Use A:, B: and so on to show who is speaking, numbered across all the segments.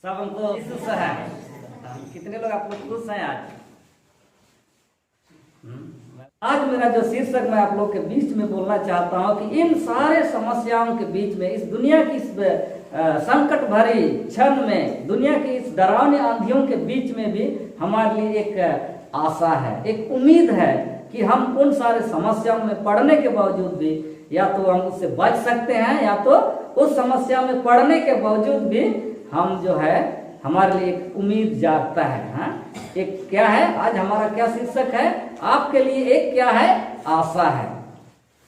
A: सब हमको खुश है। कितने लोग आप लोग खुश हैं आज? आज मेरा जो शीर्षक मैं आप लोग के बीच में बोलना चाहता हूं कि इन सारे समस्याओं के बीच में, इस दुनिया की इस संकट भरी क्षण में, दुनिया की इस डरावनी आंधियों के बीच में भी हमारे लिए एक आशा है, एक उम्मीद है कि हम उन सारे समस्याओं में पड़ने के बावजूद भी या तो हम उससे बच सकते हैं, या तो उस समस्या में पड़ने के बावजूद भी हम जो है हमारे लिए एक उम्मीद जागता है। हाँ, एक क्या है, आज हमारा क्या शीर्षक है आपके लिए, एक क्या है, आशा है।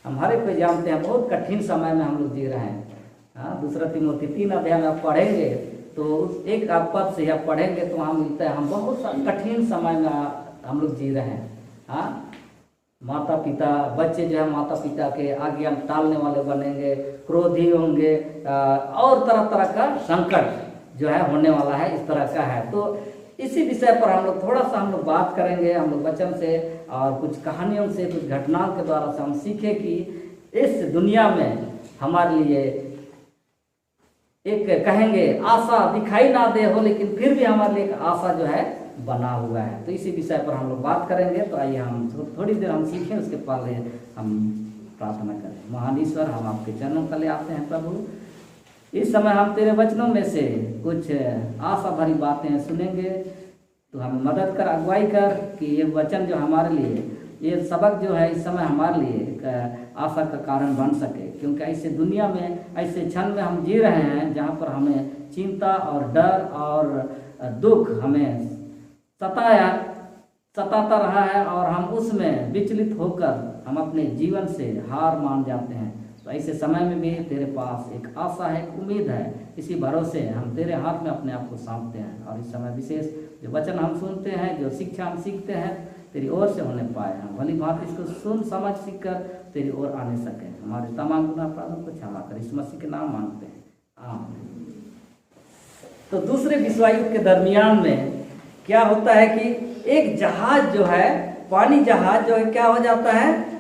A: हम हर एक को जानते हैं बहुत कठिन समय में हम लोग जी रहे हैं। हाँ, दूसरा तिमोथी 3 अध्याय में आप पढ़ेंगे तो उस एक आप पद से आप पढ़ेंगे तो वहाँ मिलता है हम बहुत कठिन समय में हम लोग जी रहे हैं। हाँ, माता पिता, बच्चे जो है माता पिता के आज्ञा टालने वाले बनेंगे, क्रोधी होंगे, और तरह तरह का संकट जो है होने वाला है, इस तरह का है। तो इसी विषय पर हम लोग थोड़ा सा हम लोग बात करेंगे, हम लोग वचन से और कुछ कहानियों से, कुछ घटनाओं के द्वारा से हम सीखे कि इस दुनिया में हमारे लिए एक कहेंगे आशा दिखाई ना दे हो, लेकिन फिर भी हमारे लिए एक आशा जो है बना हुआ है। तो इसी विषय पर हम लोग बात करेंगे। तो आइए हम थोड़ी देर हम सीखें, उसके पहले हम प्रार्थना करें। महान ईश्वर, हम आपके चरणों तले आते हैं प्रभु। इस समय हम तेरे वचनों में से कुछ आशा भरी बातें सुनेंगे, तो हमें मदद कर, अगुवाई कर कि ये वचन जो हमारे लिए, ये सबक जो है इस समय हमारे लिए एक आशा का कारण बन सके। क्योंकि ऐसे दुनिया में, ऐसे क्षण में हम जी रहे हैं जहाँ पर हमें चिंता और डर और दुख हमें सताता रहा है, और हम उसमें विचलित होकर हम अपने जीवन से हार मान जाते हैं। तो ऐसे समय में भी तेरे पास एक आशा है, एक उम्मीद है। इसी भरोसे हम तेरे हाथ में अपने आप को सौंपते हैं, और इस समय विशेष जो वचन हम सुनते हैं, जो शिक्षा हम सीखते हैं, तेरी ओर से होने पाए, हम भली बात इसको सुन समझ सीख कर तेरी ओर आने सके। हमारे तमाम गुनाह अपराधों को क्षमा कर, इस मसीह के नाम मांगते हैं, आमीन। तो दूसरे विश्व युद्ध के दरमियान में क्या होता है कि एक जहाज जो है, पानी जहाज जो है, क्या हो जाता है,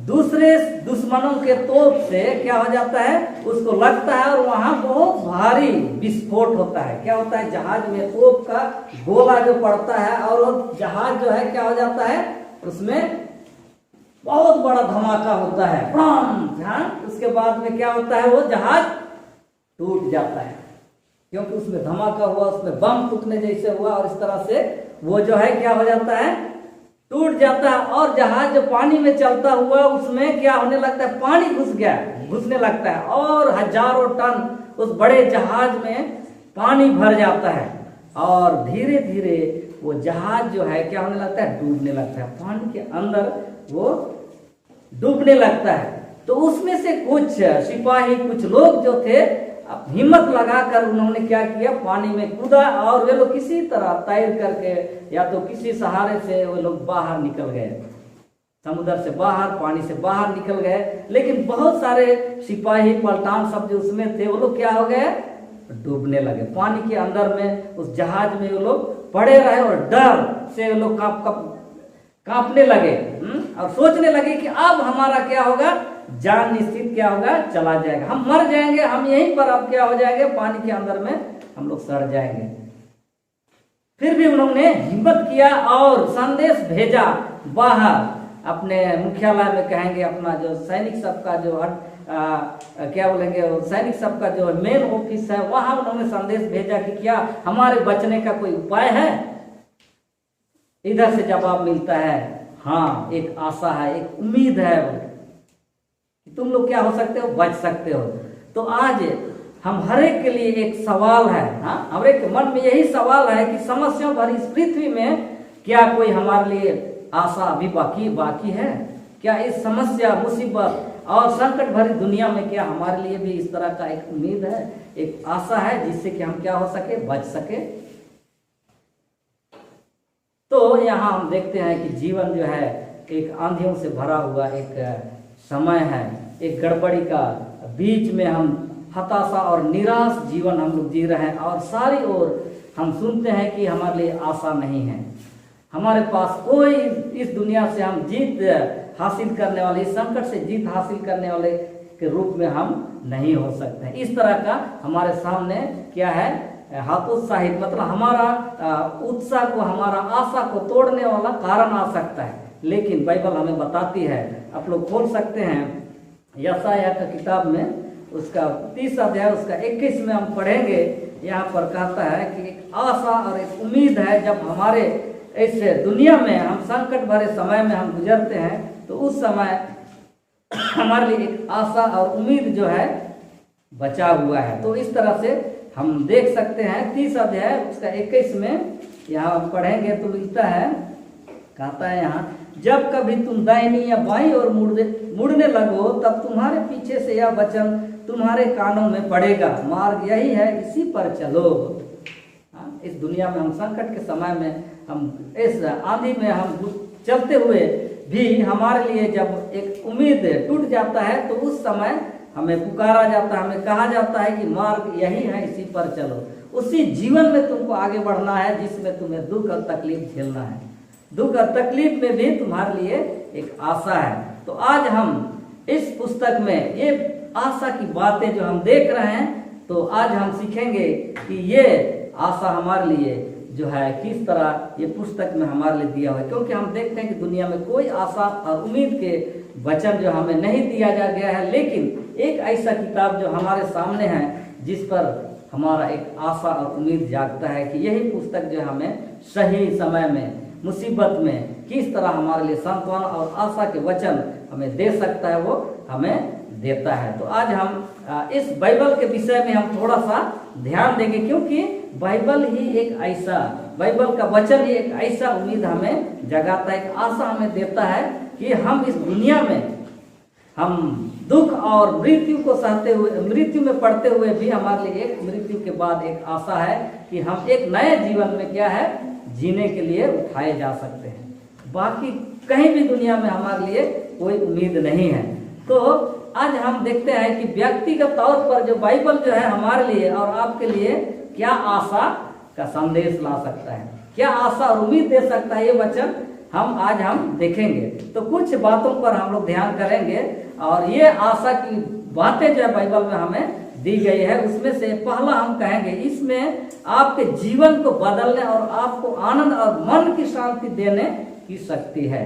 A: दूसरे दुश्मनों के तोप से क्या हो जाता है, उसको लगता है, और वहां बहुत भारी विस्फोट होता है। क्या होता है, जहाज में तोप का गोला जो पड़ता है, और वो जहाज जो है क्या हो जाता है, उसमें बहुत बड़ा धमाका होता है, उसके बाद में क्या होता है, वो जहाज टूट जाता है, क्योंकि उसमें धमाका हुआ, उसमें बम फूटने जैसे हुआ, और इस तरह से वो जो है क्या हो जाता है, टूट जाता है। और जहाज जो पानी में चलता हुआ, उसमें क्या होने लगता है, पानी घुसने लगता है, और हजारों टन उस बड़े जहाज में पानी भर जाता है, और धीरे धीरे वो जहाज जो है क्या होने लगता है, डूबने लगता है, पानी के अंदर वो डूबने लगता है। तो उसमें से कुछ सिपाही, कुछ लोग जो थे, हिम्मत लगाकर उन्होंने क्या किया, पानी में कूदा, और वे लोग किसी तरह तैर करके या तो किसी सहारे से वो लोग बाहर निकल गए, समुद्र से बाहर, पानी से बाहर निकल गए। लेकिन बहुत सारे सिपाही, पलटान सब जो उसमें थे, वो लोग क्या हो गए, डूबने लगे पानी के अंदर में। उस जहाज में वो लोग पड़े रहे, और डर से वो लोग कांपने लगे, और सोचने लगे कि अब हमारा क्या होगा, जान निश्चित क्या होगा, चला जाएगा, हम मर जाएंगे, हम यहीं पर अब क्या हो जाएंगे, पानी के अंदर में हम लोग सड़ जाएंगे। फिर भी उन्होंने हिम्मत किया और संदेश भेजा बाहर, अपने मुख्यालय में कहेंगे, अपना जो सैनिक सबका जो क्या बोलेंगे, सैनिक सबका जो मेन ऑफिस है, वहां उन्होंने संदेश भेजा कि क्या हमारे बचने का कोई उपाय है। इधर से जवाब मिलता है, हाँ, एक आशा है, एक उम्मीद है, तुम लोग क्या हो सकते हो, बच सकते हो। तो आज हम हर एक के लिए एक सवाल है, हाँ, हमारे के मन में यही सवाल है कि समस्याओं भरी इस पृथ्वी में क्या कोई हमारे लिए आशा अभी बाकी है? क्या इस समस्या, मुसीबत और संकट भरी दुनिया में क्या हमारे लिए भी इस तरह का एक उम्मीद है, एक आशा है, जिससे कि हम क्या हो सके, बच सके? तो यहाँ हम देखते हैं कि जीवन जो है एक आंधियों से भरा हुआ एक समय है, एक गड़बड़ी का बीच में हम हताशा और निराश जीवन हम लोग जी रहे हैं, और सारी ओर हम सुनते हैं कि हमारे लिए आशा नहीं है, हमारे पास कोई इस दुनिया से हम जीत हासिल करने वाले, इस संकट से जीत हासिल करने वाले के रूप में हम नहीं हो सकते। इस तरह का हमारे सामने क्या है, हतोत्साहित, मतलब हमारा उत्साह को, हमारा आशा को तोड़ने वाला कारण आ सकता है। लेकिन बाइबल हमें बताती है, आप लोग खोल सकते हैं यशायाह का किताब में, उसका 30 अध्याय उसका 21 में हम पढ़ेंगे। यहाँ पर कहता है कि एक आशा और एक उम्मीद है, जब हमारे इस दुनिया में हम संकट भरे समय में हम गुजरते हैं तो उस समय हमारे लिए एक आशा और उम्मीद जो है बचा हुआ है। तो इस तरह से हम देख सकते हैं 30 अध्याय उसका 21 में यहाँ हम पढ़ेंगे तो मिलता है, कहता है यहाँ, जब कभी तुम दाहिनी या बाईं ओर मुड़ने लगो तब तुम्हारे पीछे से यह वचन तुम्हारे कानों में पड़ेगा, मार्ग यही है, इसी पर चलो। इस दुनिया में हम संकट के समय में, हम इस आंधी में हम चलते हुए भी हमारे लिए जब एक उम्मीद टूट जाता है तो उस समय हमें पुकारा जाता है, हमें कहा जाता है कि मार्ग यही है, इसी पर चलो। उसी जीवन में तुमको आगे बढ़ना है जिसमें तुम्हें दुख और तकलीफ झेलना है। दुख और तकलीफ में भी तुम्हारे लिए एक आशा है। तो आज हम इस पुस्तक में ये आशा की बातें जो हम देख रहे हैं, तो आज हम सीखेंगे कि ये आशा हमारे लिए जो है किस तरह ये पुस्तक में हमारे लिए दिया हुआ है। क्योंकि हम देखते हैं कि दुनिया में कोई आशा और उम्मीद के वचन जो हमें नहीं दिया जा गया है, लेकिन एक ऐसा किताब जो हमारे सामने है जिस पर हमारा एक आशा और उम्मीद जागता है कि यही पुस्तक जो हमें सही समय में, मुसीबत में किस तरह हमारे लिए सांत्वना और आशा के वचन हमें दे सकता है, वो हमें देता है। तो आज हम इस बाइबल के विषय में हम थोड़ा सा ध्यान देंगे, क्योंकि बाइबल ही एक ऐसा, बाइबल का वचन ही एक ऐसा उम्मीद हमें जगाता है, एक आशा हमें देता है कि हम इस दुनिया में हम दुख और मृत्यु को सहते हुए, मृत्यु में पड़ते हुए भी हमारे लिए एक मृत्यु के बाद एक आशा है कि हम एक नए जीवन में क्या है, जीने के लिए उठाए जा सकते हैं। बाकी कहीं भी दुनिया में हमारे लिए कोई उम्मीद नहीं है। तो आज हम देखते हैं कि व्यक्तिगत तौर पर जो बाइबल जो है हमारे लिए और आपके लिए क्या आशा का संदेश ला सकता है, क्या आशा और उम्मीद दे सकता है, ये वचन आज हम देखेंगे। तो कुछ बातों पर हम लोग ध्यान करेंगे और ये आशा की बातें जो है बाइबल में हमें दी गई है, उसमें से पहला हम कहेंगे, इसमें आपके जीवन को बदलने और आपको आनंद और मन की शांति देने की शक्ति है।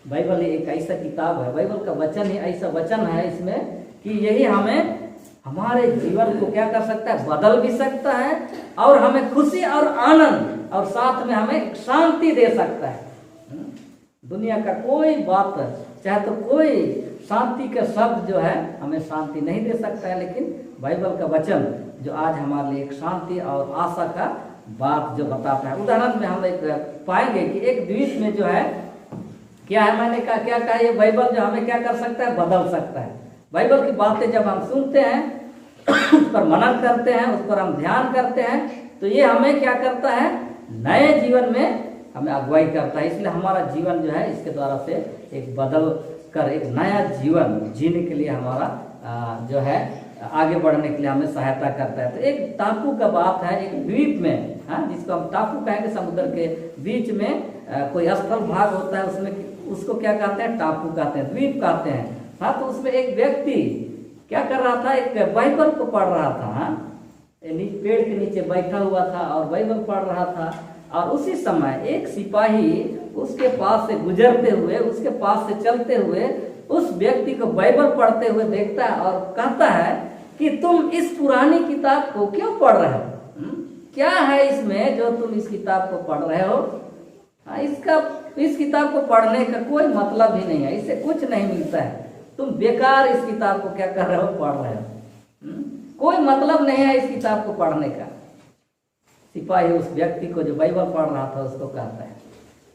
A: बाइबल एक ऐसा किताब है, बाइबल का वचन ही ऐसा वचन है इसमें कि यही हमें हमारे जीवन को क्या कर सकता है, बदल भी सकता है और हमें खुशी और आनंद और साथ में हमें शांति दे सकता है। दुनिया का कोई बात, चाहे तो कोई शांति का शब्द जो है हमें शांति नहीं दे सकता है, लेकिन बाइबल का वचन जो आज हमारे लिए एक शांति और आशा का बात जो बताता है। उदाहरण में हम एक पाएंगे कि एक द्वीप में जो है क्या है, मैंने कहा क्या कहा, ये बाइबल जो हमें क्या कर सकता है, बदल सकता है। बाइबल की बातें जब हम सुनते हैं उस पर मनन करते हैं, उस पर हम ध्यान करते हैं, तो ये हमें क्या करता है, नए जीवन में हमें अगुवाई करता है। इसलिए हमारा जीवन जो है इसके द्वारा से एक बदल कर एक नया जीवन जीने के लिए हमारा जो है आगे बढ़ने के लिए हमें सहायता करता है। तो एक टापू का बात है, एक द्वीप में, जिसको हम टापू कहेंगे, समुद्र के बीच में कोई स्थल भाग होता है, उसमें उसको क्या कहते हैं, टापू कहते हैं, द्वीप कहते हैं। तो उसमें एक व्यक्ति क्या कर रहा था, एक बाइबल को पढ़ रहा था, पेड़ के नीचे बैठा हुआ था और बाइबल पढ़ रहा था। और उसी समय एक सिपाही उसके पास से गुजरते हुए, उसके पास से चलते हुए उस व्यक्ति को बाइबल पढ़ते हुए देखता है और कहता है कि तुम इस पुरानी किताब को क्यों पढ़ रहे हो, क्या है इसमें जो तुम इस किताब को पढ़ रहे हो। इस किताब को पढ़ने का कोई मतलब ही नहीं है, इससे कुछ नहीं मिलता है, तुम बेकार इस किताब को क्या कर रहे हो, पढ़ रहे हो, कोई मतलब नहीं है इस किताब को पढ़ने का। सिपाही उस व्यक्ति को जो बाइबल पढ़ रहा था उसको कहता है,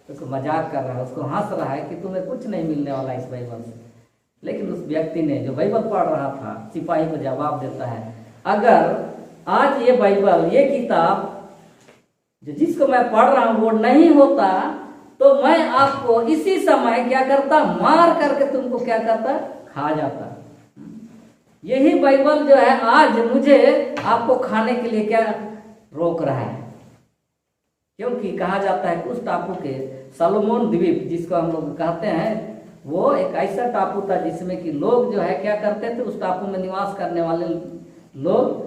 A: उसको मजाक कर रहा है, उसको हंस रहा है कि तुम्हें कुछ नहीं मिलने वाला इस बाइबल से। लेकिन उस व्यक्ति ने जो बाइबल पढ़ रहा था, सिपाही को जवाब देता है, अगर आज ये बाइबल, ये किताब जो जिसको मैं पढ़ रहा हूँ वो नहीं होता तो मैं आपको इसी समय क्या करता, मार करके तुमको क्या करता, खा जाता। यही बाइबल जो है आज मुझे आपको खाने के लिए क्या रोक रहा है, क्योंकि कहा जाता है कि उस टापू के सोलोमन द्वीप जिसको हम लोग कहते हैं, वो एक ऐसा टापू था जिसमें कि लोग जो है क्या करते थे, उस टापू में निवास करने वाले लोग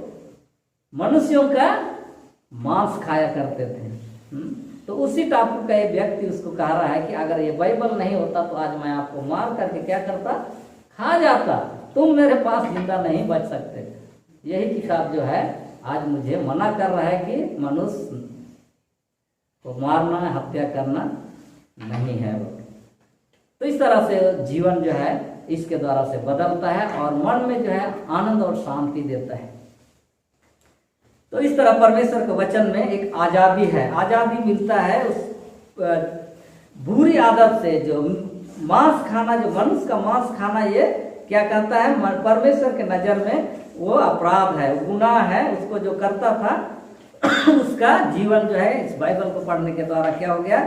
A: मनुष्यों का मांस खाया करते थे। तो उसी टापू का एक व्यक्ति उसको कह रहा है कि अगर ये बाइबल नहीं होता तो आज मैं आपको मार करके क्या करता, खा जाता, तुम मेरे पास जिंदा नहीं बच सकते। यही किताब जो है आज मुझे मना कर रहा है कि मनुष्य को मारना, हत्या करना नहीं है वो। तो इस तरह से जीवन जो है इसके द्वारा से बदलता है और मन में जो है आनंद और शांति देता है। तो इस तरह परमेश्वर के वचन में एक आज़ादी है, आज़ादी मिलता है उस बुरी आदत से। जो मांस खाना, जो मनुष्य का मांस खाना, ये क्या कहता है, परमेश्वर के नज़र में वो अपराध है, गुनाह है। उसको जो करता था उसका जीवन जो है इस बाइबल को पढ़ने के द्वारा क्या हो गया,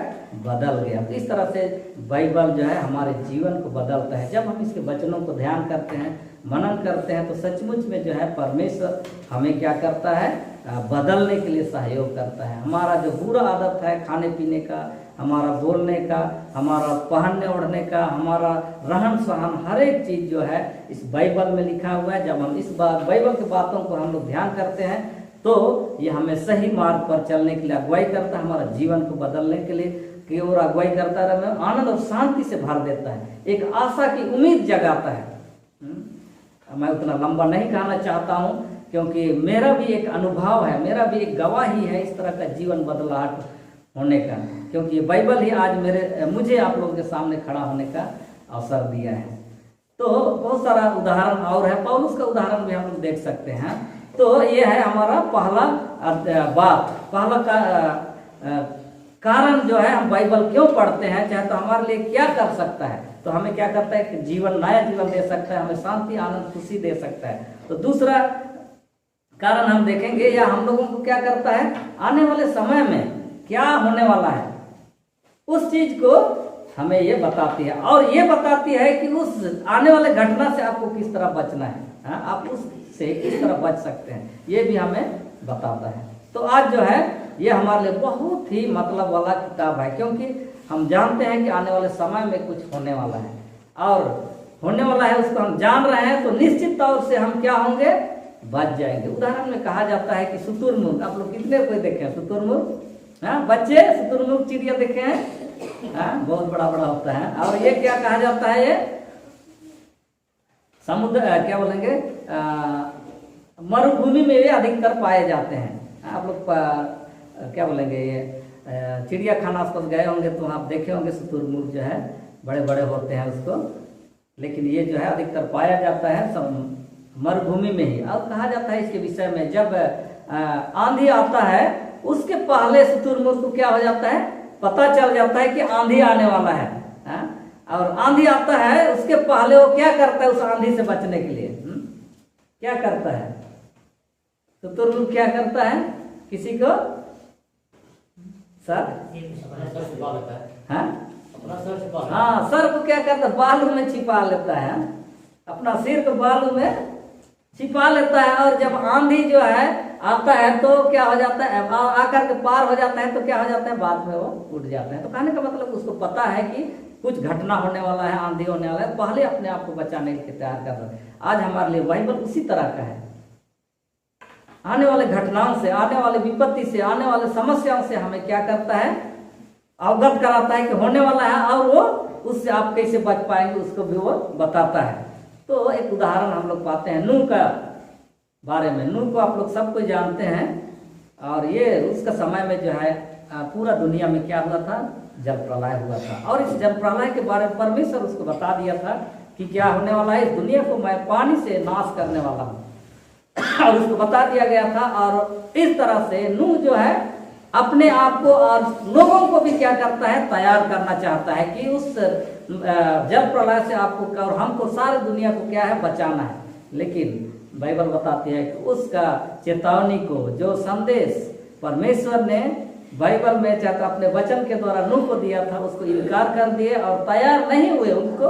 A: बदल गया। तो इस तरह से बाइबल जो है हमारे जीवन को बदलता है। जब हम इसके वचनों को ध्यान करते हैं, मनन करते हैं, तो सचमुच में जो है परमेश्वर हमें क्या करता है, बदलने के लिए सहयोग करता है। हमारा जो बुरा आदत है खाने पीने का, हमारा बोलने का, हमारा पहनने ओढ़ने का, हमारा रहन सहन, हर एक चीज़ जो है इस बाइबल में लिखा हुआ है। जब हम इस बाइबल की बातों को हम लोग ध्यान करते हैं तो ये हमें सही मार्ग पर चलने के लिए अगुवाई करता है, हमारा जीवन को बदलने के लिए की ओर अगुवाई करता है, हमें आनंद और शांति से भर देता है, एक आशा की उम्मीद जगाता है। मैं उतना लंबा नहीं कहना चाहता हूँ क्योंकि मेरा भी एक अनुभव है, मेरा भी एक गवाही है इस तरह का जीवन बदलाहट होने का, क्योंकि ये बाइबल ही आज मुझे आप लोगों के सामने खड़ा होने का अवसर दिया है। तो बहुत सारा उदाहरण और है, पौलुस का उदाहरण भी हम लोग देख सकते हैं। तो ये है हमारा पहला बात, पहला कारण जो है हम बाइबल क्यों पढ़ते हैं, चाहे तो हमारे लिए क्या कर सकता है, तो हमें क्या करता है कि जीवन, नया जीवन दे सकता है, हमें शांति, आनंद, खुशी दे सकता है। तो दूसरा कारण हम देखेंगे, या हम लोगों को क्या करता है, आने वाले समय में क्या होने वाला है उस चीज को हमें ये बताती है, और ये बताती है कि उस आने वाले घटना से आपको किस तरह बचना है, आप उससे किस तरह बच सकते हैं, ये भी हमें बताता है। तो आज जो है ये हमारे लिए बहुत ही मतलब वाला किताब है, क्योंकि हम जानते हैं कि आने वाले समय में कुछ होने वाला है, और होने वाला है उसको हम जान रहे हैं, तो निश्चित तौर से हम क्या होंगे, बच जाएंगे। उदाहरण में कहा जाता है कि शुतुरमुर्ग, आप लोग कितने कोई देखे हैं शुतुरमुर्ग, बच्चे शुतुरमुर्ग चिड़िया देखे हैं, बहुत बड़ा बड़ा होता है। और ये क्या कहा जाता है, ये समुद्र क्या बोलेंगे, मरुभूमि में भी अधिकतर पाए जाते हैं। आप लोग क्या बोलेंगे, ये चिड़िया खाना आसपास गए होंगे तो आप देखे होंगे शुतुरमुर्ग जो है बड़े बड़े होते हैं उसको, लेकिन ये जो है अधिकतर पाया जाता है मरुभूमि में ही। और कहा जाता है इसके विषय में, जब आंधी आता है उसके पहले शुतुरमुर्ग को क्या हो जाता है, पता चल जाता है कि आंधी आने वाला है, और आंधी आता है उसके पहले वो क्या करता है, उस आंधी से बचने के लिए क्या करता है, शुतुरमुर्ग क्या करता है, किसी को सर, हाँ, सर को क्या करता है, बालू में छिपा लेता है, अपना सिर को बालू में छिपा लेता है। और जब आंधी जो है आता है तो क्या हो जाता है, आकर के पार हो जाता है, तो क्या हो जाता है, बाद में वो उठ जाता है। तो कहने का मतलब उसको पता है कि कुछ घटना होने वाला है, आंधी होने वाला है, पहले अपने आप को बचाने के लिए तैयार कर रहा है। आज हमारे लिए बाइबल उसी तरह का है, आने वाले घटनाओं से, आने वाले विपत्ति से, आने वाले समस्याओं से हमें क्या करता है, अवगत कराता है कि होने वाला है, और वो उससे आप कैसे बच पाएंगे उसको भी वो बताता है। तो एक उदाहरण हम लोग पाते हैं नूह का बारे में। नूह को आप लोग सब कोई जानते हैं, और ये उसका समय में जो है पूरा दुनिया में क्या हुआ था, जल प्रलय हुआ था। और इस जल प्रलय के बारे में परमेश्वर उसको बता दिया था कि क्या होने वाला है, इस दुनिया को मैं पानी से नाश करने वाला हूँ, और उसको बता दिया गया था। और इस तरह से नूह जो है अपने आप को और लोगों को भी क्या करता है, तैयार करना चाहता है कि उस जल प्रलय से आपको और हमको सारी दुनिया को क्या है, बचाना है। लेकिन बाइबल बताती है कि उसका चेतावनी को, जो संदेश परमेश्वर ने बाइबल में चाहता अपने वचन के द्वारा नूह को दिया था, उसको इनकार कर दिए और तैयार नहीं हुए, उनको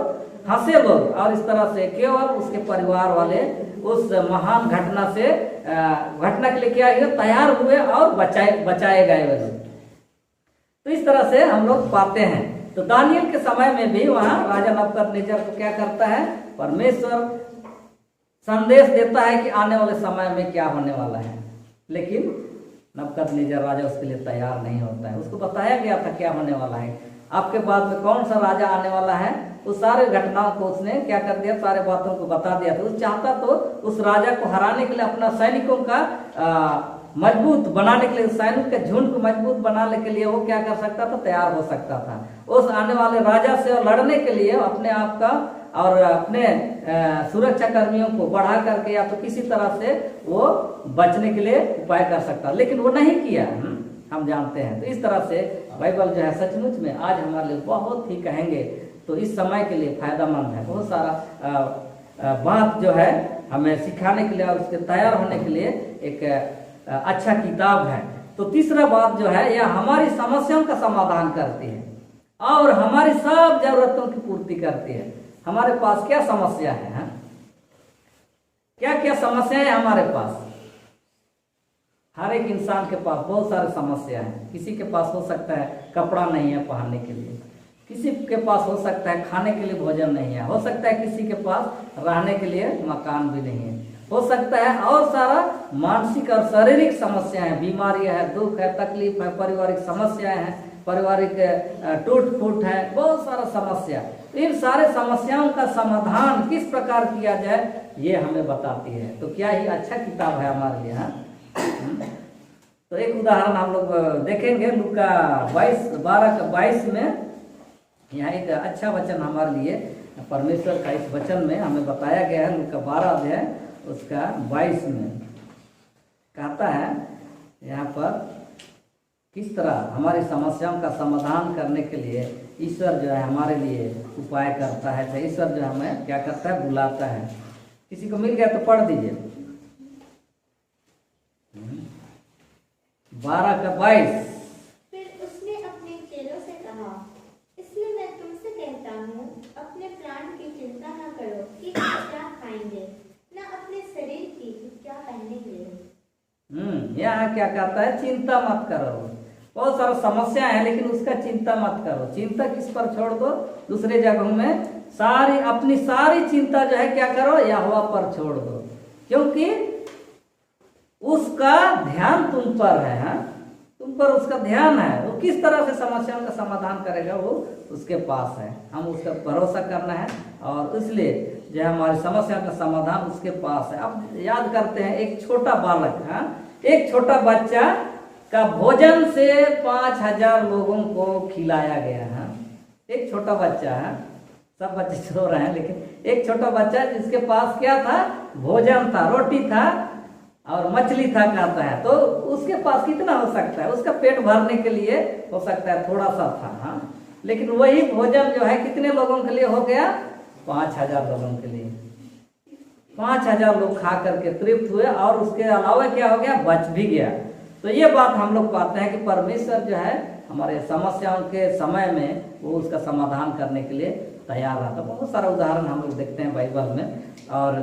A: हंसे लोग। और इस तरह से केवल उसके परिवार वाले उस महान घटना से घटना के लिए क्या है, तैयार हुए और बचाए गए वह। तो इस तरह से हम लोग पाते हैं। तो दानियल के समय में भी वहां राजा नबूकदनेस्सर को क्या करता है, परमेश्वर संदेश देता है कि आने वाले समय में क्या होने वाला है। लेकिन नबूकदनेस्सर राजा उसके लिए तैयार नहीं होता है। उसको बताया गया था क्या होने वाला है, आपके बाद में कौन सा राजा आने वाला है। उस सारे घटनाओं को उसने क्या कर दिया, सारे बातों को बता दिया था। उस चाहता तो उस राजा को हराने के लिए अपना सैनिकों का मजबूत बनाने के लिए, सैनिक के झुंड को मजबूत बनाने के लिए वो क्या कर सकता था, तैयार हो सकता था। उस आने वाले राजा से लड़ने के लिए अपने आप का और अपने सुरक्षा कर्मियों को बढ़ा करके या तो किसी तरह से वो बचने के लिए उपाय कर सकता, लेकिन वो नहीं किया, हम जानते हैं। तो इस तरह से बाइबल जो है सचमुच में आज हमारे लिए बहुत ही कहेंगे तो इस समय के लिए फायदेमंद है। बहुत सारा बात जो है हमें सिखाने के लिए और उसके तैयार होने के लिए एक अच्छा किताब है। तो तीसरा बात जो है, यह हमारी समस्याओं का समाधान करती है और हमारी सब जरूरतों की पूर्ति करती है। हमारे पास क्या समस्या है, क्या क्या समस्याएं हैं हमारे पास। हर एक इंसान के पास बहुत सारे समस्या हैं। किसी के पास हो सकता है कपड़ा नहीं है पहनने के लिए, किसी के पास हो सकता है खाने के लिए भोजन नहीं है, हो सकता है किसी के पास रहने के लिए मकान भी नहीं है, हो सकता है और सारा मानसिक और शारीरिक समस्याएं हैं, बीमारियां है, दुख है, तकलीफ है, पारिवारिक समस्याएं हैं, पारिवारिक टूट फूट है, बहुत सारा समस्या। इन सारे समस्याओं का समाधान किस प्रकार किया जाए ये हमें बताती है। तो क्या ही अच्छा किताब है हमारे लिए। तो एक उदाहरण हम लोग देखेंगे लूका 12:22 में। यहाँ एक अच्छा वचन हमारे लिए परमेश्वर का इस वचन में हमें बताया गया है। लूका 12 अध्याय उसका 22 में कहता है यहाँ पर किस तरह हमारी समस्याओं का समाधान करने के लिए ईश्वर जो है हमारे लिए उपाय करता है। तो ईश्वर जो हमें क्या करता है, बुलाता है। किसी को मिल गया तो पढ़ दीजिए 12:22।
B: फिर उसने अपने चेलों से कहा, इसलिए मैं तुमसे कहता हूँ, अपने प्राण की चिंता न करो कि आप क्या खाएंगे, न अपने शरीर की क्या पहनेंगे।
A: यहाँ क्या कहता है, चिंता मत करो। बहुत सारा समस्या है लेकिन उसका चिंता मत करो। चिंता किस पर छोड़ दो, दूसरे जगहों में अपनी सारी चिंता जो है क्या करो, यहोवा पर छोड़ दो, क्योंकि उसका ध्यान तुम पर है। तुम पर उसका ध्यान है। वो किस तरह से समस्याओं का समाधान करेगा वो उसके पास है। हम उसका भरोसा करना है और इसलिए जो हमारी समस्या का समाधान उसके पास है। अब याद करते हैं एक छोटा बालक, एक छोटा बच्चा का भोजन से 5000 लोगों को खिलाया गया है। एक छोटा बच्चा है, सब बच्चे सो रहे हैं लेकिन एक छोटा बच्चा जिसके पास क्या था, भोजन था, रोटी था और मछली था कहता है। तो उसके पास कितना हो सकता है, उसका पेट भरने के लिए हो सकता है थोड़ा सा था, लेकिन वही भोजन जो है कितने लोगों के लिए हो गया, 5000 लोगों के लिए। 5000 लोग खा करके तृप्त हुए और उसके अलावा क्या हो गया, बच भी गया। तो ये बात हम लोग पाते हैं कि परमेश्वर जो है हमारे समस्याओं के समय में वो उसका समाधान करने के लिए तैयार रहता है। बहुत सारा उदाहरण हम लोग देखते हैं बाइबल में। और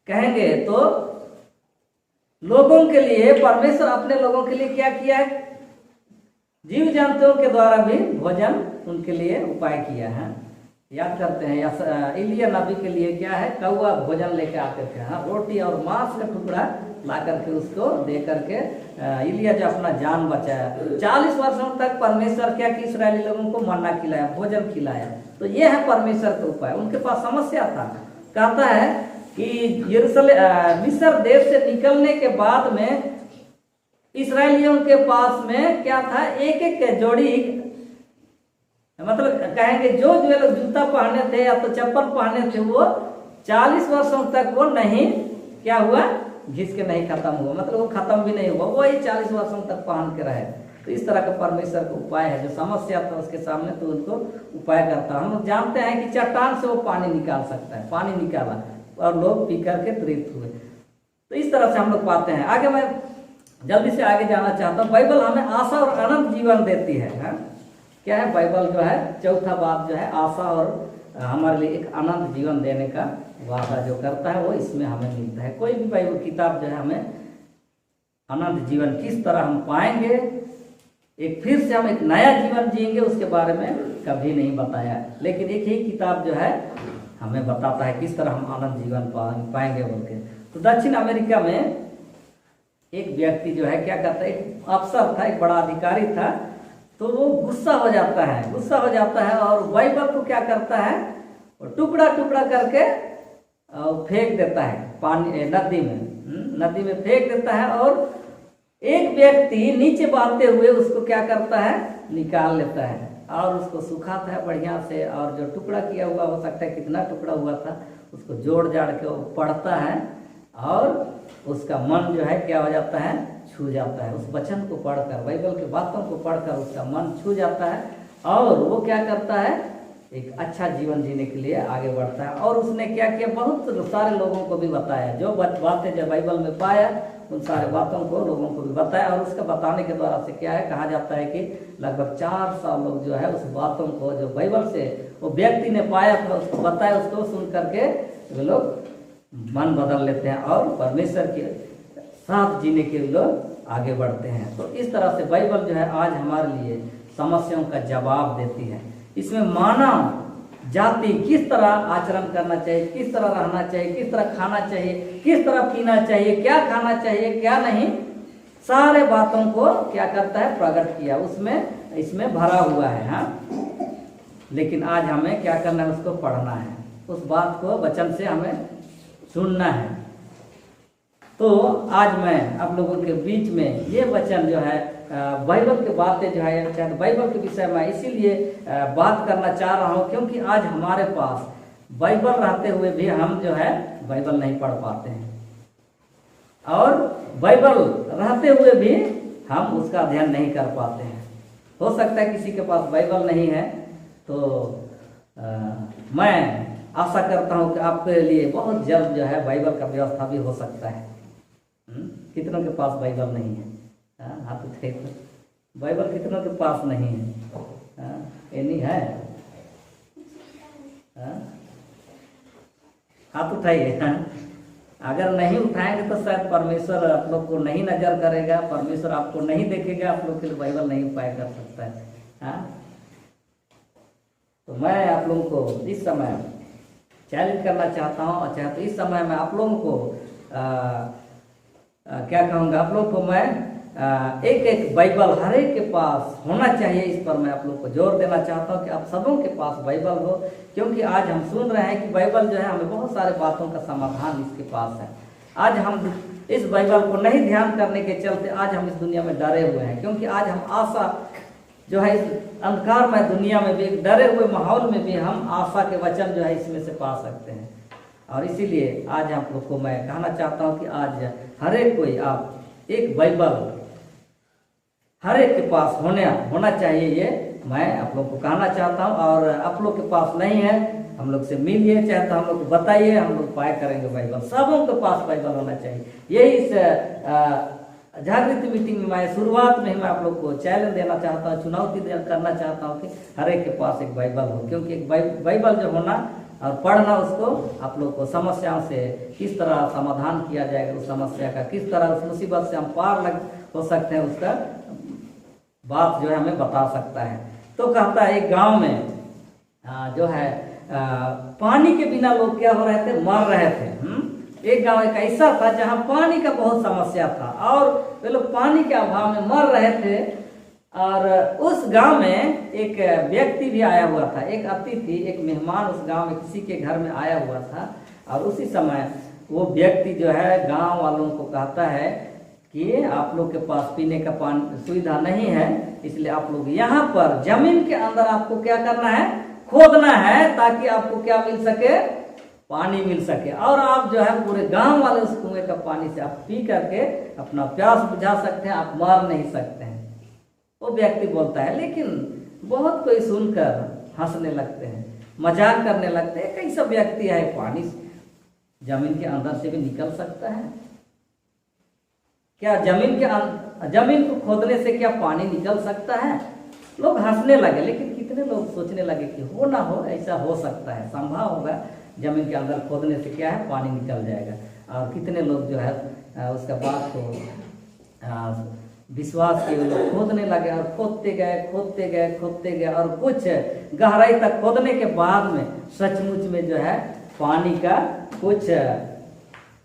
A: कहेंगे तो लोगों के लिए परमेश्वर अपने लोगों के लिए क्या किया है, जीव जंतुओं के द्वारा भी भोजन उनके लिए उपाय किया है। याद करते हैं इलिया नबी के लिए क्या है, कौवा भोजन लेके आते थे, रोटी और मांस का टुकड़ा ला करके उसको दे करके इलिया जो अपना जान बचाया। 40 वर्षों तक परमेश्वर क्या कि इस्राएली लोगों को मन्ना खिलाया, भोजन खिलाया। तो ये है परमेश्वर का उपाय। उनके पास समस्या था, कहता है कि यरूशलेम मिस्र देश से निकलने के बाद में इस्राएलियों के पास में क्या था, एक एक जोड़ी, मतलब कहेंगे जो लोग जूता पहने थे या तो चप्पल पहने थे वो 40 वर्षों तक वो नहीं क्या हुआ, घिस के नहीं खत्म हुआ, मतलब वो खत्म भी नहीं हुआ, वही 40 वर्षों तक पहन के रहे। तो इस तरह का परमेश्वर का उपाय है। जो समस्या था उसके सामने तो उनको उपाय करता है। हम लोग जानते हैं कि चट्टान से वो पानी निकाल सकता है, पानी निकाला और लोग पी करके तृप्त हुए। तो इस तरह से हम लोग पाते हैं। आगे मैं जल्दी से आगे जाना चाहता हूँ। बाइबल हमें आशा और अनंत जीवन देती है। क्या है बाइबल जो है, चौथा बात जो है आशा और हमारे लिए एक अनंत जीवन देने का वादा जो करता है वो इसमें हमें मिलता है। कोई भी बाइबल किताब जो है हमें अनंत जीवन किस तरह हम पाएंगे, एक फिर से हम एक नया जीवन जिएंगे उसके बारे में कभी नहीं बताया, लेकिन एक ही किताब जो है हमें बताता है किस तरह हम अनंत जीवन पाएंगे बोल के। तो दक्षिण अमेरिका में एक व्यक्ति जो है क्या करता है, एक अफसर था, एक बड़ा अधिकारी था, तो वो गुस्सा हो जाता है और बाइबल को क्या करता है, टुकड़ा टुकड़ा करके फेंक देता है पानी नदी में फेंक देता है। और एक व्यक्ति नीचे बहते हुए उसको क्या करता है, निकाल लेता है और उसको सुखाता है बढ़िया से, और जो टुकड़ा किया हुआ हो सकता है कितना टुकड़ा हुआ था उसको जोड़ जाड़ के वो पढ़ता है और उसका मन जो है क्या हो जाता है, छू जाता है। उस वचन को पढ़कर, बाइबल के बातों को पढ़कर उसका मन छू जाता है और वो क्या करता है, एक अच्छा जीवन जीने के लिए आगे बढ़ता है। और उसने क्या किया, बहुत सारे लोगों को भी बताया, जो बातें जो बाइबल में पाया उन सारे बातों को लोगों को भी बताया। और उसका बताने के द्वारा से क्या है, कहा जाता है कि लगभग 400 लोग जो है उस बातों को जो बाइबल से वो व्यक्ति ने पाया था उसको बताया, उसको सुन करके वे लोग मन बदल लेते हैं और परमेश्वर के साथ जीने के लोग आगे बढ़ते हैं। तो इस तरह से बाइबल जो है आज हमारे लिए समस्याओं का जवाब देती है। इसमें मानव जाति किस तरह आचरण करना चाहिए, किस तरह रहना चाहिए, किस तरह खाना चाहिए, किस तरह पीना चाहिए, क्या खाना चाहिए क्या नहीं, सारे बातों को क्या करता है, प्रकट किया, उसमें इसमें भरा हुआ है। हाँ, लेकिन आज हमें क्या करना है, उसको पढ़ना है, उस बात को वचन से हमें सुनना है। तो आज मैं आप लोगों के बीच में ये वचन जो है बाइबल की बातें जो है, चाहे बाइबल के विषय में इसीलिए बात करना चाह रहा हूँ क्योंकि आज हमारे पास बाइबल रहते हुए भी हम जो है बाइबल नहीं पढ़ पाते हैं और बाइबल रहते हुए भी हम उसका अध्ययन नहीं कर पाते हैं। हो सकता है किसी के पास बाइबल नहीं है, तो मैं आशा करता हूँ कि आपके लिए बहुत जल्द जो है बाइबल का व्यवस्था भी हो सकता है। कितनों के पास बाइबल नहीं है, हाथ उठाइए तो। बाइबल कितनों के पास नहीं है, ये नहीं है, हाथ उठाइए। अगर नहीं उठाएंगे तो शायद परमेश्वर आप लोग को नहीं नजर करेगा, परमेश्वर आपको नहीं देखेगा, आप लोग के लिए बाइबल नहीं उपाय कर सकता है। तो मैं आप लोगों को इस समय चैलेंज करना चाहता हूँ और चाहते इस समय मैं आप लोगों को क्या कहूँगा, आप लोग को मैं एक एक बाइबल हर एक के पास होना चाहिए, इस पर मैं आप लोग को जोर देना चाहता हूँ कि आप सबों के पास बाइबल हो, क्योंकि आज हम सुन रहे हैं कि बाइबल जो है हमें बहुत सारे बातों का समाधान इसके पास है। आज हम इस बाइबल को नहीं ध्यान करने के चलते आज हम इस दुनिया में डरे हुए हैं, क्योंकि आज हम आशा जो है इस अंधकारमय दुनिया में भी, एक डरे हुए माहौल में भी हम आशा के वचन जो है इसमें से पा सकते हैं। और इसीलिए आज आप लोग को मैं कहना चाहता हूँ कि आज हर एक कोई आप एक बाइबल हर एक के पास होना चाहिए, ये मैं आप लोग को कहना चाहता हूँ। और आप लोग के पास नहीं है, हम लोग से मिलिए, चाहे तो हम लोग को बताइए, हम लोग पाए करेंगे बाइबल। सबों के पास बाइबल होना चाहिए। यही इस जागृति मीटिंग में मैं शुरुआत में मैं आप लोग को चैलेंज देना चाहता हूँ, चुनौती करना चाहता हूँ कि हर एक के पास एक बाइबल हो, क्योंकि एक बाइबल जो होना और पढ़ना, उसको आप लोग को समस्याओं से किस तरह समाधान किया जाएगा, उस समस्या का किस तरह उस मुसीबत से हम पार हो सकते हैं, उसका बात जो है हमें बता सकता है। तो कहता है एक गांव में जो है पानी के बिना लोग क्या हो रहे थे, मर रहे थे। एक गांव एक ऐसा था जहां पानी का बहुत समस्या था और वे लोग पानी के अभाव में मर रहे थे। और उस गांव में एक व्यक्ति भी आया हुआ था, एक अतिथि, एक मेहमान उस गांव में किसी के घर में आया हुआ था। और उसी समय वो व्यक्ति जो है गांव वालों को कहता है कि आप लोग के पास पीने का पानी सुविधा नहीं है, इसलिए आप लोग यहाँ पर जमीन के अंदर आपको क्या करना है, खोदना है, ताकि आपको क्या मिल सके, पानी मिल सके। और आप जो है पूरे गांव वाले उस कुएं का पानी से आप पी करके अपना प्यास बुझा सकते हैं, आप मर नहीं सकते हैं। वो व्यक्ति बोलता है, लेकिन बहुत कोई सुनकर हंसने लगते हैं, मजाक करने लगते हैं, कैसा व्यक्ति है, पानी जमीन के अंदर से भी निकल सकता है क्या, जमीन को खोदने से क्या पानी निकल सकता है। लोग हंसने लगे, लेकिन कितने लोग सोचने लगे कि हो ना हो, ऐसा हो सकता है, संभव होगा, जमीन के अंदर खोदने से क्या है, पानी निकल जाएगा। और कितने लोग जो है उसका बात को विश्वास के लोग खोदने लगे और खोदते गए और कुछ गहराई तक खोदने के बाद में सचमुच में जो है पानी का कुछ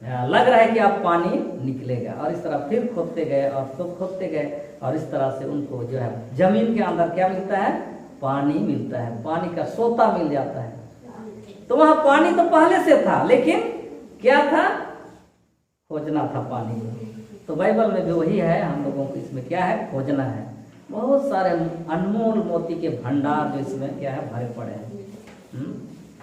A: लग रहा है कि अब पानी निकलेगा, और इस तरह फिर खोदते गए और तो खोदते गए, और इस तरह से उनको जो है जमीन के अंदर क्या मिलता है, पानी मिलता है, पानी का सोता मिल जाता है। तो वहां पानी तो पहले से था, लेकिन क्या था, खोजना था पानी को। तो बाइबल में भी वही है, हम लोगों को इसमें क्या है, खोजना है। बहुत सारे अनमोल मोती के भंडार जो इसमें क्या है, भरे पड़े हैं।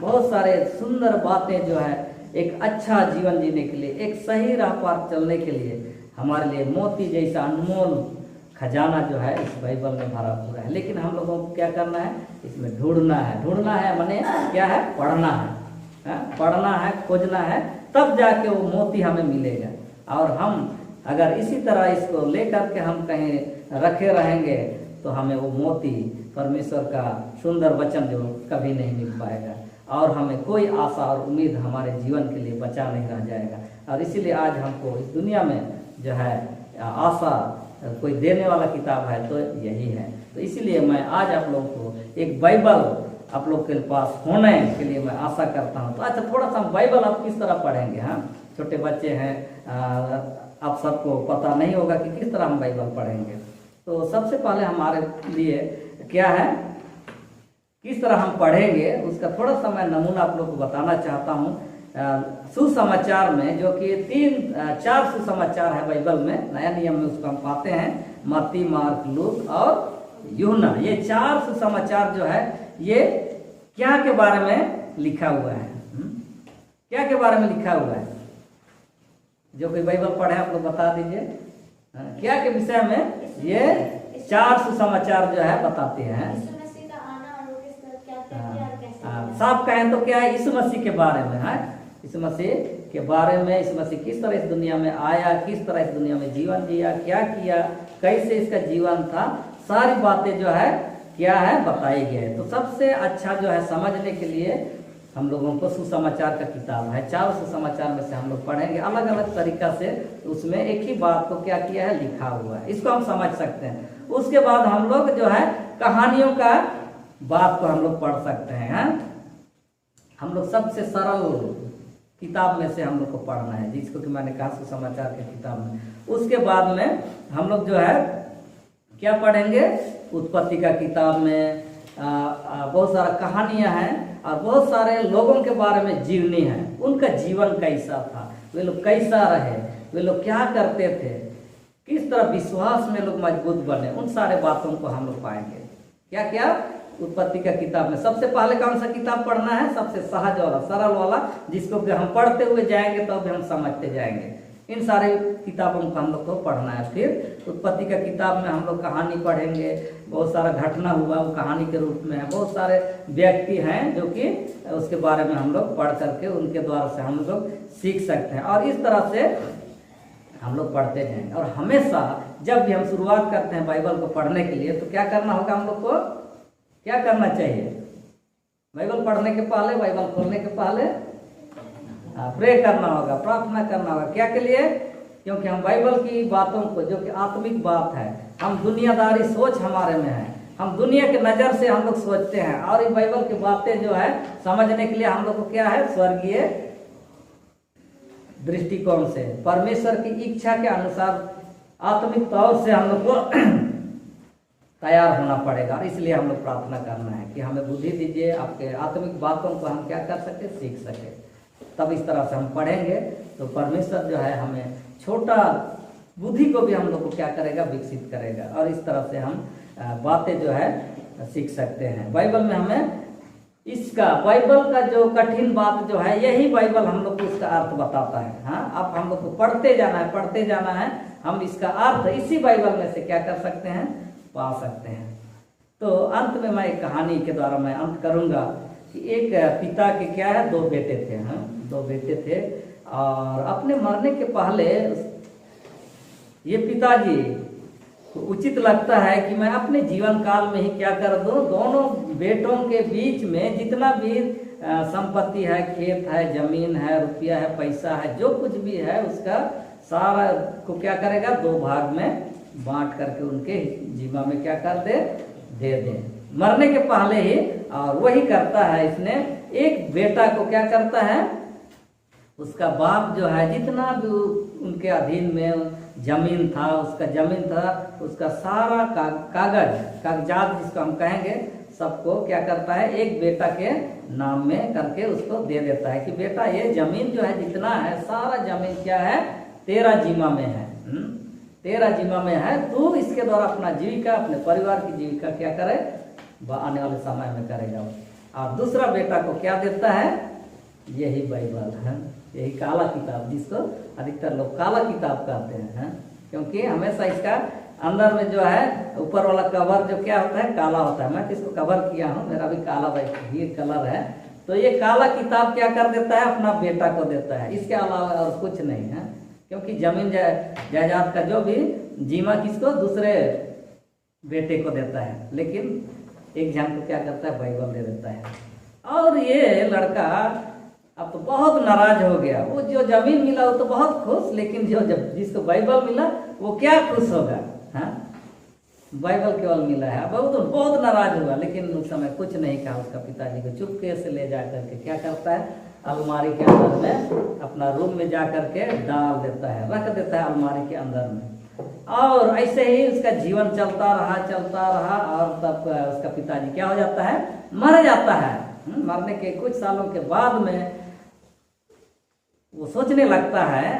A: बहुत सारे सुंदर बातें जो है एक अच्छा जीवन जीने के लिए, एक सही राह पर चलने के लिए हमारे लिए मोती जैसा अनमोल खजाना जो है इस बाइबल में भरा पूरा है। लेकिन हम लोगों को क्या करना है, इसमें ढूंढना है। ढूंढना है माने क्या है, पढ़ना है, पढ़ना है, खोजना है, तब जाके वो मोती हमें मिलेगा। और हम अगर इसी तरह इसको लेकर के हम कहीं रखे रहेंगे तो हमें वो मोती, परमेश्वर का सुंदर वचन जो कभी नहीं मिल पाएगा, और हमें कोई आशा और उम्मीद हमारे जीवन के लिए बचा नहीं रह जाएगा। और इसीलिए आज हमको इस दुनिया में जो है आशा कोई देने वाला किताब है तो यही है। तो इसीलिए मैं आज आप लोगों को एक बाइबल आप लोग के पास होने के लिए मैं आशा करता हूँ। तो अच्छा, थोड़ा सा बाइबल आप किस तरह पढ़ेंगे। हाँ, छोटे बच्चे हैं, आप सबको पता नहीं होगा कि किस तरह हम बाइबल पढ़ेंगे। तो सबसे पहले हमारे लिए क्या है, किस तरह हम पढ़ेंगे उसका थोड़ा सा मैं नमूना आप लोग को बताना चाहता हूँ। सुसमाचार में जो कि 4 सुसमाचार है बाइबल में, नया नियम में उसको हम पाते हैं, मत्ती, मार्क, लूक और यूहन्ना। ये 4 सुसमाचार जो है ये क्या के बारे में लिखा हुआ है, क्या के बारे में लिखा हुआ है, जो कोई बाइबल पढ़े आप लोग बता दीजिए। क्या के विषय में ये 4 सुसमाचार जो है बताते हैं। साफ कहें तो क्या है, यीशु मसीह के बारे में है। यीशु मसीह के बारे में, यीशु मसीह किस तरह इस दुनिया में आया, किस तरह इस दुनिया में जीवन जिया, क्या किया, कैसे इसका जीवन था, सारी बातें जो है क्या है बताई गई है। तो सबसे अच्छा जो है समझने के लिए हम लोगों को सुसमाचार का किताब है। 4 सुसमाचार में से हम लोग पढ़ेंगे अलग अलग तरीका से, उसमें एक ही बात को क्या किया है, लिखा हुआ है, इसको हम समझ सकते हैं। उसके बाद हम लोग जो है कहानियों का बात को हम लोग पढ़ सकते हैं। हम लोग सबसे सरल किताब में से हम लोग को पढ़ना है, जिसको कि मैंने कहा सुसमाचार के किताब में। उसके बाद में हम लोग जो है क्या पढ़ेंगे, उत्पत्ति का किताब में बहुत सारा कहानियां हैं और बहुत सारे लोगों के बारे में जीवनी है, उनका जीवन कैसा था, वे लोग कैसा रहे, वे लोग क्या करते थे, किस तरह विश्वास में लोग मजबूत बने, उन सारे बातों को हम लोग पाएंगे। क्या क्या, उत्पत्ति का किताब में सबसे पहले कौन सा किताब पढ़ना है, सबसे सहज वाला, सरल वाला, जिसको कि हम पढ़ते हुए जाएंगे तो भी हम समझते जाएंगे। इन सारे किताबों को हम लोग को पढ़ना है। फिर उत्पत्ति का किताब में हम लोग कहानी पढ़ेंगे, बहुत सारा घटना हुआ वो कहानी के रूप में है, बहुत सारे व्यक्ति हैं जो कि उसके बारे में हम लोग पढ़ करके उनके द्वारा से हम लोग सीख सकते हैं। और इस तरह से हम लोग पढ़ते जाएंगे। और हमेशा जब भी हम शुरुआत करते हैं बाइबल को पढ़ने के लिए तो क्या करना होगा, हम लोग को क्या करना चाहिए, बाइबल पढ़ने के पहले, बाइबल खोलने के पहले प्रे करना होगा, प्रार्थना करना होगा। क्या के लिए, क्योंकि हम बाइबल की बातों को, जो कि आत्मिक बात है, हम दुनियादारी सोच हमारे में है, हम दुनिया के नज़र से हम लोग सोचते हैं, और ये बाइबल की बातें जो है समझने के लिए हम लोग को क्या है, स्वर्गीय दृष्टिकोण से, परमेश्वर की इच्छा के अनुसार आत्मिक तौर से हम लोग को तैयार होना पड़ेगा। और इसलिए हम लोग प्रार्थना करना है कि हमें बुद्धि दीजिए, आपके आत्मिक बातों को हम क्या कर सके, सीख सके। तब इस तरह से हम पढ़ेंगे तो परमेश्वर जो है हमें छोटा बुद्धि को भी हम लोग को क्या करेगा, विकसित करेगा, और इस तरह से हम बातें जो है सीख सकते हैं। बाइबल में हमें इसका, बाइबल का जो कठिन बात जो है, यही बाइबल हम लोग को इसका अर्थ बताता है। हाँ, अब हम लोग को पढ़ते जाना है, पढ़ते जाना है, हम इसका अर्थ इसी बाइबल में से क्या कर सकते हैं, पा सकते हैं। तो अंत में मैं एक कहानी के द्वारा मैं अंत करूंगा कि एक पिता के क्या है, 2 बेटे थे। हाँ, 2 बेटे थे, और अपने मरने के पहले ये पिताजी को उचित लगता है कि मैं अपने जीवन काल में ही क्या कर दूं, दोनों बेटों के बीच में जितना भी संपत्ति है, खेत है, जमीन है, रुपया है, पैसा है, जो कुछ भी है, उसका सारा को क्या करेगा, 2 भाग में बांट करके उनके जीवा में क्या कर दे दे मरने के पहले ही। और वही करता है इसने, एक बेटा को क्या करता है, उसका बाप जो है जितना भी उनके अधीन में जमीन था, उसका जमीन था, उसका सारा कागजात जिसको हम कहेंगे, सबको क्या करता है, एक बेटा के नाम में करके उसको दे देता है कि बेटा ये जमीन जो है जितना है, सारा जमीन क्या है, तेरा जिम्मा में है, तेरा जिम्मा में है, तू इसके द्वारा अपना जीविका, अपने परिवार की जीविका क्या करे, आने वाले समय में करेगा। और दूसरा बेटा को क्या देता है, यही बाइबल है, यही काला किताब, जिसको अधिकतर लोग काला किताब कहते हैं, क्योंकि हमेशा इसका अंदर में जो है ऊपर वाला कवर जो क्या होता है, काला होता है। मैं इसको कवर किया हूँ, मेरा भी काला ये कलर है। तो ये काला किताब क्या कर देता है, अपना बेटा को देता है, इसके अलावा और कुछ नहीं है, क्योंकि जमीन जायदाद का जो भी जीमा किसको, दूसरे बेटे को देता है, लेकिन एक जन को क्या करता है, बाइबल दे देता है। और ये लड़का अब तो बहुत नाराज हो गया। वो जो जमीन मिला वो तो बहुत खुश, लेकिन जिसको बाइबल मिला वो क्या खुश होगा, हाँ, बाइबल केवल मिला है। अब वो तो बहुत नाराज हुआ, लेकिन उस समय कुछ नहीं कहा। उसका पिताजी को चुपके से ले जा करके क्या करता है, अलमारी के अंदर में, अपना रूम में जा करके डाल देता है, रख देता है अलमारी के अंदर में। और ऐसे ही उसका जीवन चलता रहा और तब उसका पिताजी क्या हो जाता है, मर जाता है। मरने के कुछ सालों के बाद में वो सोचने लगता है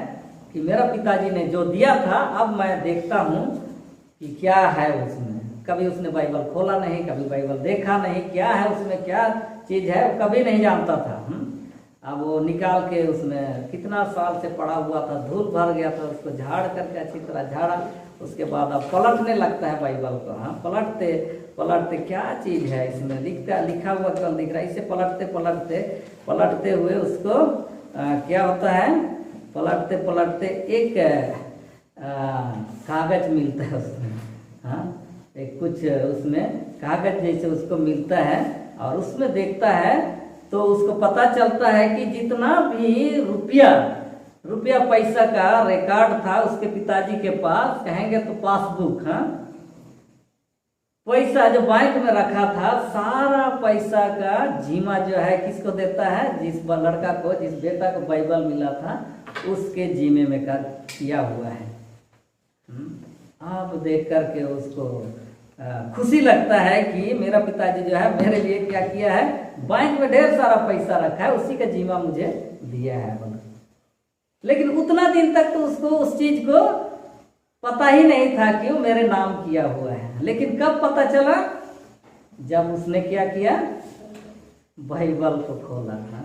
A: कि मेरा पिताजी ने जो दिया था, अब मैं देखता हूँ कि क्या है उसमें। कभी उसने बाइबल खोला नहीं, कभी बाइबल देखा नहीं, क्या है उसमें, क्या चीज है, वो कभी नहीं जानता था। अब वो निकाल के उसमें कितना साल से पड़ा हुआ था, धूल भर गया था, उसको झाड़ करके अच्छी तरह झाड़ा। उसके बाद अब पलटने लगता है बाइबल को, हाँ, पलटते पलटते क्या चीज है इसमें, लिखा हुआ केवल दिख रहा है। इसे पलटते हुए उसको क्या होता है, पलटते पलटते एक कागज मिलता है उसमें, हाँ, एक कुछ उसमें कागज जैसे उसको मिलता है। और उसमें देखता है तो उसको पता चलता है कि जितना भी रुपया पैसा का रिकॉर्ड था उसके पिताजी के पास, कहेंगे तो पासबुक, हाँ, पैसा जो बैंक में रखा था, सारा पैसा का जीमा जो है किसको देता है, जिस लड़का को, जिस बेटा को बाइबल मिला था उसके जीमे में किया हुआ है। अब देख करके उसको खुशी लगता है कि मेरा पिताजी जो है मेरे लिए क्या किया है, बैंक में ढेर सारा पैसा रखा है, उसी का जीमा मुझे दिया है। लेकिन उतना दिन तक तो उसको उस चीज को पता ही नहीं था कि वो मेरे नाम किया हुआ है। लेकिन कब पता चला, जब उसने क्या किया, बाइबल को खोला था,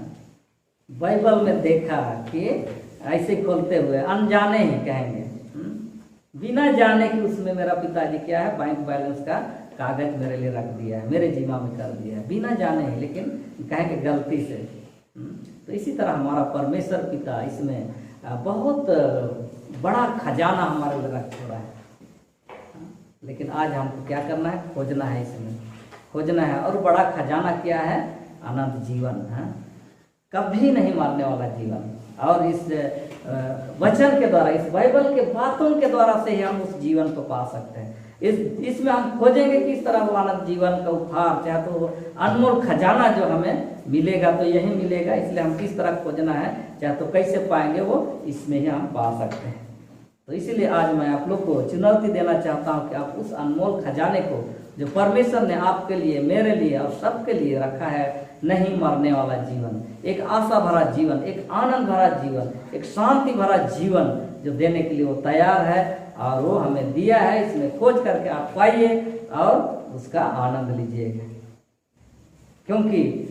A: बाइबल में देखा कि ऐसे खोलते हुए, अनजाने ही कहेंगे, बिना जाने कि उसमें मेरा पिताजी क्या है, बैंक बैलेंस का कागज मेरे लिए रख दिया है, मेरे जीमा में कर दिया है, बिना जाने ही, लेकिन कहेंगे गलती से। तो इसी तरह हमारा परमेश्वर पिता इसमें बहुत बड़ा खजाना हमारे लिए रख छोड़ा है। लेकिन आज हमको क्या करना है, खोजना है, इसमें खोजना है। और बड़ा खजाना क्या है, अनंत जीवन है, कभी नहीं मरने वाला जीवन। और इस वचन के द्वारा, इस बाइबल के बातों के द्वारा से ही हम उस जीवन को पा सकते हैं। इसमें हम खोजेंगे किस तरह वो अनंत जीवन का उपहार, चाहे तो अनमोल खजाना जो हमें मिलेगा तो यही मिलेगा। इसलिए हम किस तरह खोजना है, चाहे तो कैसे पाएंगे, वो इसमें ही हम पा सकते हैं। तो इसीलिए आज मैं आप लोग को चुनौती देना चाहता हूँ कि आप उस अनमोल खजाने को जो परमेश्वर ने आपके लिए, मेरे लिए और सबके लिए रखा है, नहीं मरने वाला जीवन, एक आशा भरा जीवन, एक आनंद भरा जीवन, एक शांति भरा जीवन जो देने के लिए वो तैयार है, और वो हमें दिया है। इसमें खोज करके आप पाइए और उसका आनंद लीजिएगा, क्योंकि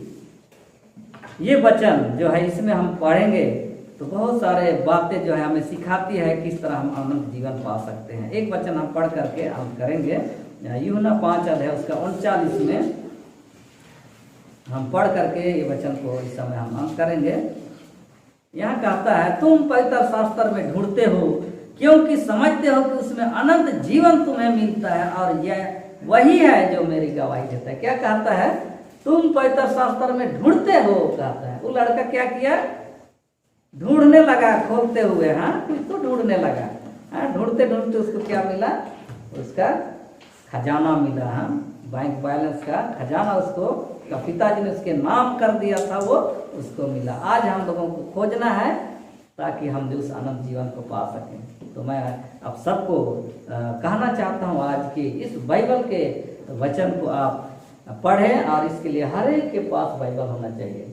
A: ये वचन जो है इसमें हम पढ़ेंगे तो बहुत सारे बातें जो है हमें सिखाती है किस तरह हम आनंद जीवन पा सकते हैं। एक वचन हम पढ़ करके हम करेंगे, यूहन्ना 5 अध्याय उसका 39 में हम पढ़ करके ये वचन को इस समय हम अंत करेंगे। यहाँ कहता है, तुम पवित्र शास्त्र में ढूंढते हो क्योंकि समझते हो कि उसमें अनंत जीवन तुम्हें मिलता है, और यह वही है जो मेरी गवाही देता है। क्या कहता है, तुम पवित्र शास्त्र में ढूंढते हो, कहता है। वो लड़का क्या किया, ढूंढने लगा, खोलते हुए, हाँ, कुछ तो ढूंढने लगा, हाँ, ढूंढते ढूंढते उसको क्या मिला, उसका खजाना मिला, हाँ, बैंक बैलेंस का खजाना उसको पिताजी ने उसके नाम कर दिया था, वो उसको मिला। आज हम लोगों को खोजना है ताकि हम भी उस अनंत जीवन को पा सकें। तो मैं आप सबको कहना चाहता हूँ आज की इस बाइबल के वचन को आप पढ़ें, और इसके लिए हर एक के पास बाइबल होना चाहिए।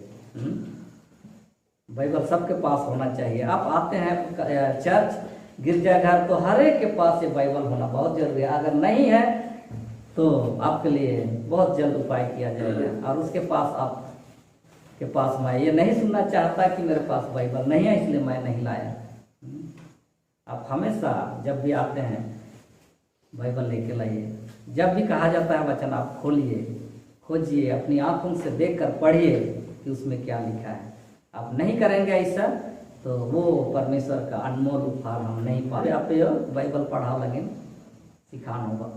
A: बाइबल सबके पास होना चाहिए। आप आते हैं चर्च गिरजाघर, तो हर एक के पास ये बाइबल होना बहुत जरूरी है। अगर नहीं है तो आपके लिए बहुत जल्द उपाय किया जाएगा। और उसके पास आप के पास मैं ये नहीं सुनना चाहता कि मेरे पास बाइबल नहीं है इसलिए मैं नहीं लाया। आप हमेशा जब भी आते हैं बाइबल लेके लाइए। जब भी कहा जाता है वचन आप खोलिए, खोजिए, अपनी आंखों से देखकर पढ़िए कि उसमें क्या लिखा है। आप नहीं करेंगे ऐसा तो वो परमेश्वर का अनमोल उपहार हम नहीं पाए। आप बाइबल पढ़ा लगे सिखान होगा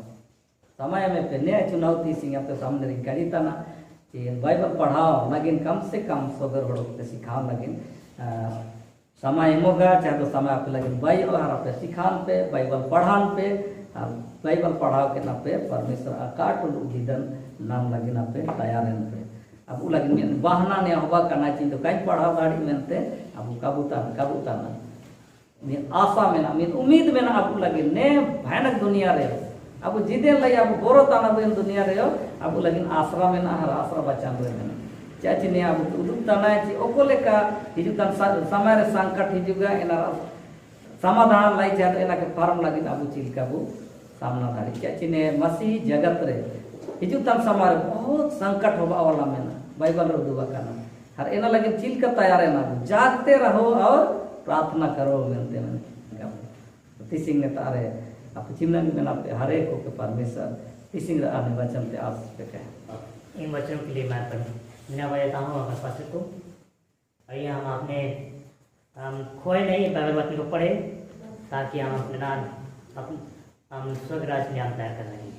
A: समय में पे नया चुनौती सिंह आपके सामने करी था ना कि बाइबल पढ़ाओ, लेकिन कम से कम सोगर बड़ों के सिखाओ, लेकिन समय मोगा चाहे तो समय आप लगे बाइबल आप सिखान पे, बाइबल पढ़ान पे, बाइबल पढ़ाओ के ना पे परमेश्वर अकाट उदिदन नाम लगे ना पे तैयार पे। अब लगे बहाना ने होगा करना चाहिए तो कहीं पढ़ाओ गाड़ी मेनते अब कबूता ना आशा में ना उम्मीद में ना अब लगे ने भयानक दुनिया रहे अब जिदे लगे अब बोरो ताना बन दुनिया रहे अब लगे आश्रा में ना हर आश्रा बचान रहे चाची ने अब उदुक ताना ची ओकोले का हिजुकान समय रे संकट हिजुगा एना समाधान लाई चाहे तो एना के फार्म लगे अब चिलका बु सामना दाड़ी चाची ने मसीह जगत रे हिजुकान समय बहुत संकट होगा वाला में ना बाइबल रे दुबा करना हर एना लगे चिलका तैयार है ना जागते रहो और प्रार्थना करो मिलते में तिसिंग ने तारे आप चिन्ह में ना हर एक को परमेश्वर तिसिंग आने वचन पे आस पे कहे
C: इन वचनों के लिए मैं बिना बजाता हूँ अपने पास को। आइए हम अपने खोए नहीं बाइबल वचन को पढ़े ताकि हम अपने हम स्वर्ग राज में हम तैयार कर सकें।